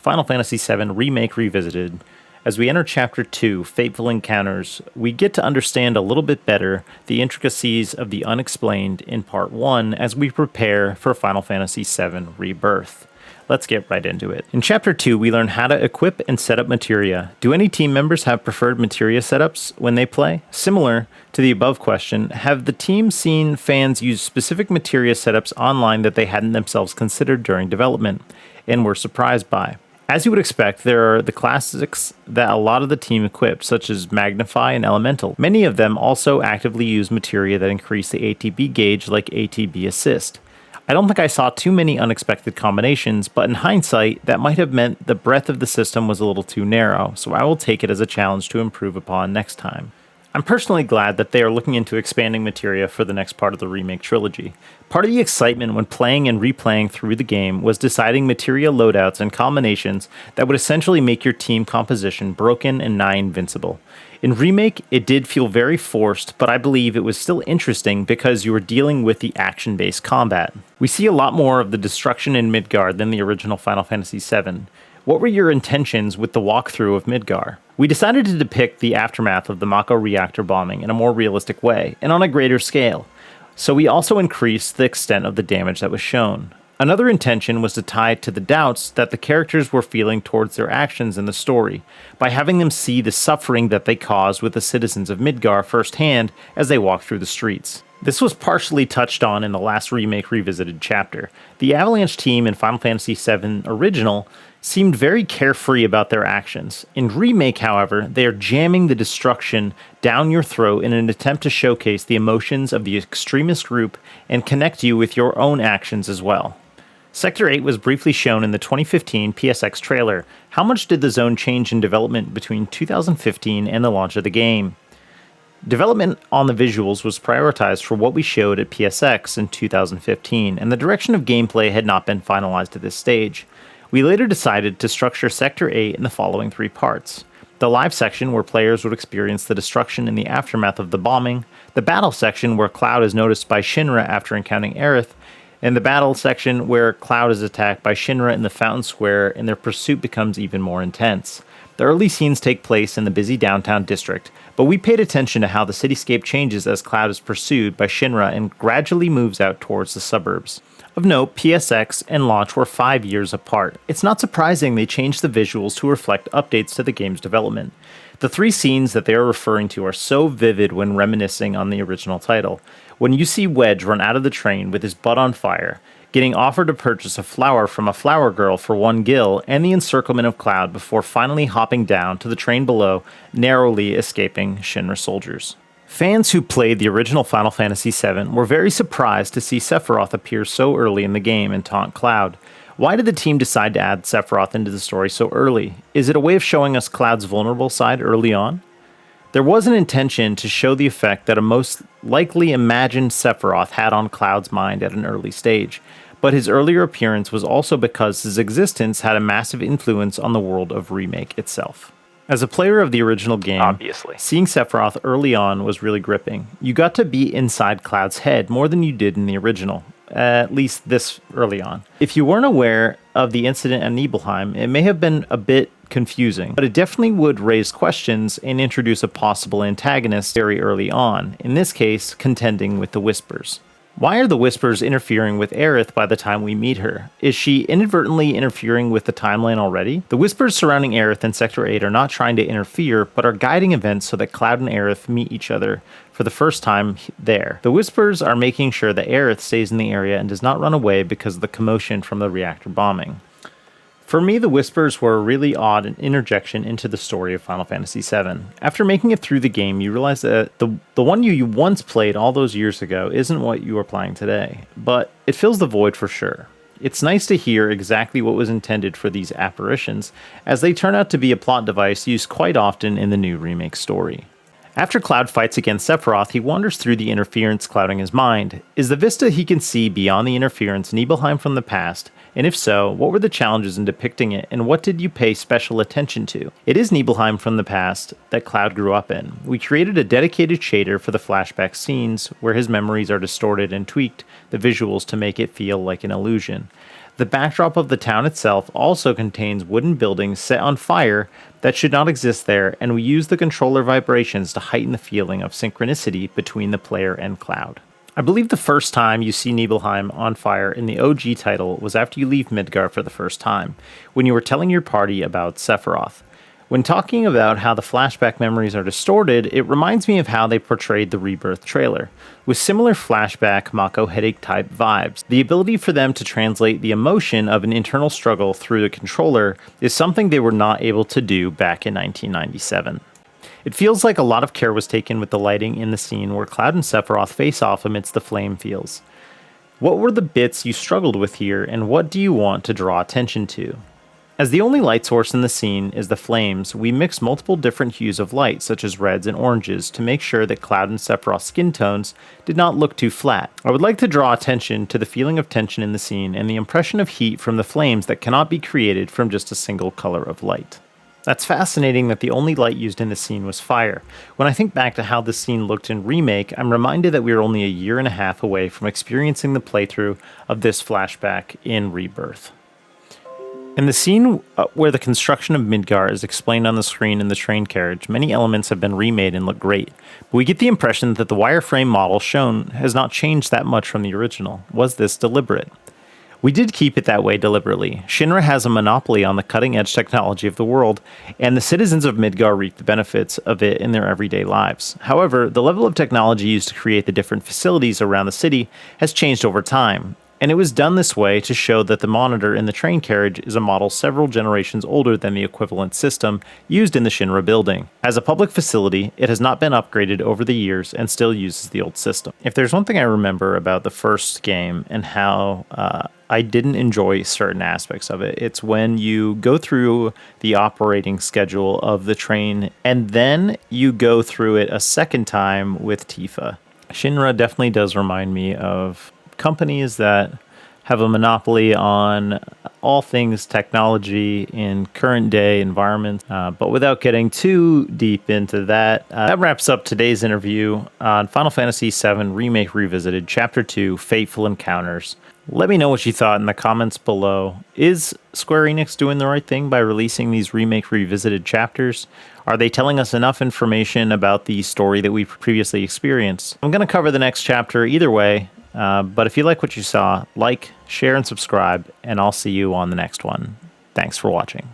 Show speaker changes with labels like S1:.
S1: Final Fantasy VII Remake Revisited. As we enter Chapter 2, Fateful Encounters, we get to understand a little bit better the intricacies of the unexplained in Part 1 as we prepare for Final Fantasy VII Rebirth. Let's get right into it. In Chapter 2, we learn how to equip and set up materia. Do any team members have preferred materia setups when they play? Similar to the above question, have the team seen fans use specific materia setups online that they hadn't themselves considered during development and were surprised by? As you would expect, there are the classics that a lot of the team equipped, such as Magnify and Elemental. Many of them also actively use materia that increase the ATB gauge, like ATB Assist. I don't think I saw too many unexpected combinations, but in hindsight, that might have meant the breadth of the system was a little too narrow, so I will take it as a challenge to improve upon next time. I'm personally glad that they are looking into expanding materia for the next part of the remake trilogy. Part of the excitement when playing and replaying through the game was deciding materia loadouts and combinations that would essentially make your team composition broken and nigh invincible. In Remake, it did feel very forced, but I believe it was still interesting because you were dealing with the action-based combat. We see a lot more of the destruction in Midgard than the original Final Fantasy VII. What were your intentions with the walkthrough of Midgar? We decided to depict the aftermath of the Mako reactor bombing in a more realistic way, and on a greater scale, so we also increased the extent of the damage that was shown. Another intention was to tie it to the doubts that the characters were feeling towards their actions in the story, by having them see the suffering that they caused with the citizens of Midgar firsthand as they walked through the streets. This was partially touched on in the last Remake Revisited chapter. The Avalanche team in Final Fantasy VII Original seemed very carefree about their actions. In Remake, however, they are jamming the destruction down your throat in an attempt to showcase the emotions of the extremist group and connect you with your own actions as well. Sector 8 was briefly shown in the 2015 PSX trailer. How much did the zone change in development between 2015 and the launch of the game? Development on the visuals was prioritized for what we showed at PSX in 2015, and the direction of gameplay had not been finalized at this stage. We later decided to structure Sector 8 in the following three parts: the live section, where players would experience the destruction in the aftermath of the bombing; the battle section, where Cloud is noticed by Shinra after encountering Aerith; and the battle section, where Cloud is attacked by Shinra in the Fountain Square and their pursuit becomes even more intense. The early scenes take place in the busy downtown district, but we paid attention to how the cityscape changes as Cloud is pursued by Shinra and gradually moves out towards the suburbs. Of note, PSX and launch were 5 years apart. It's not surprising they changed the visuals to reflect updates to the game's development. The three scenes that they are referring to are so vivid when reminiscing on the original title. When you see Wedge run out of the train with his butt on fire, getting offered to purchase a flower from a flower girl for 1 gil, and the encirclement of Cloud before finally hopping down to the train below, narrowly escaping Shinra soldiers. Fans who played the original Final Fantasy VII were very surprised to see Sephiroth appear so early in the game and taunt Cloud. Why did the team decide to add Sephiroth into the story so early? Is it a way of showing us Cloud's vulnerable side early on? There was an intention to show the effect that a most likely imagined Sephiroth had on Cloud's mind at an early stage, but his earlier appearance was also because his existence had a massive influence on the world of Remake itself. As a player of the original game, obviously, seeing Sephiroth early on was really gripping. You got to be inside Cloud's head more than you did in the original, at least this early on. If you weren't aware of the incident at Nibelheim, it may have been a bit confusing, but it definitely would raise questions and introduce a possible antagonist very early on, in this case, contending with the Whispers. Why are the Whispers interfering with Aerith by the time we meet her? Is she inadvertently interfering with the timeline already? The Whispers surrounding Aerith in Sector 8 are not trying to interfere, but are guiding events so that Cloud and Aerith meet each other for the first time there. The Whispers are making sure that Aerith stays in the area and does not run away because of the commotion from the reactor bombing. For me, the Whispers were a really odd interjection into the story of Final Fantasy VII. After making it through the game, you realize that the one you once played all those years ago isn't what you are playing today, but it fills the void for sure. It's nice to hear exactly what was intended for these apparitions, as they turn out to be a plot device used quite often in the new remake story. After Cloud fights against Sephiroth, he wanders through the interference clouding his mind. Is the vista he can see beyond the interference Nibelheim from the past? And if so, what were the challenges in depicting it, and what did you pay special attention to? It is Nibelheim from the past that Cloud grew up in. We created a dedicated shader for the flashback scenes, where his memories are distorted and tweaked the visuals to make it feel like an illusion. The backdrop of the town itself also contains wooden buildings set on fire that should not exist there, and we use the controller vibrations to heighten the feeling of synchronicity between the player and Cloud. I believe the first time you see Nibelheim on fire in the OG title was after you leave Midgar for the first time, when you were telling your party about Sephiroth. When talking about how the flashback memories are distorted, it reminds me of how they portrayed the Rebirth trailer, with similar flashback Mako headache type vibes. The ability for them to translate the emotion of an internal struggle through the controller is something they were not able to do back in 1997. It feels like a lot of care was taken with the lighting in the scene where Cloud and Sephiroth face off amidst the flame fields. What were the bits you struggled with here, and what do you want to draw attention to? As the only light source in the scene is the flames, we mix multiple different hues of light, such as reds and oranges, to make sure that Cloud and Sephiroth's skin tones did not look too flat. I would like to draw attention to the feeling of tension in the scene and the impression of heat from the flames that cannot be created from just a single color of light. That's fascinating that the only light used in the scene was fire. When I think back to how this scene looked in Remake, I'm reminded that we are only a year and a half away from experiencing the playthrough of this flashback in Rebirth. In the scene where the construction of Midgar is explained on the screen in the train carriage, many elements have been remade and look great, but we get the impression that the wireframe model shown has not changed that much from the original. Was this deliberate? We did keep it that way deliberately. Shinra has a monopoly on the cutting-edge technology of the world, and the citizens of Midgar reap the benefits of it in their everyday lives. However, the level of technology used to create the different facilities around the city has changed over time, and it was done this way to show that the monitor in the train carriage is a model several generations older than the equivalent system used in the Shinra building. As a public facility, it has not been upgraded over the years and still uses the old system. If there's one thing I remember about the first game and how I didn't enjoy certain aspects of it, it's when you go through the operating schedule of the train and then you go through it a second time with Tifa. Shinra definitely does remind me of companies that have a monopoly on all things technology in current day environments. But without getting too deep into that, that wraps up today's interview on Final Fantasy VII Remake Revisited Chapter 2, Fateful Encounters. Let me know what you thought in the comments below. Is Square Enix doing the right thing by releasing these Remake Revisited chapters? Are they telling us enough information about the story that we previously experienced? I'm going to cover the next chapter either way. But if you like what you saw, like, share, and subscribe, and I'll see you on the next one. Thanks for watching.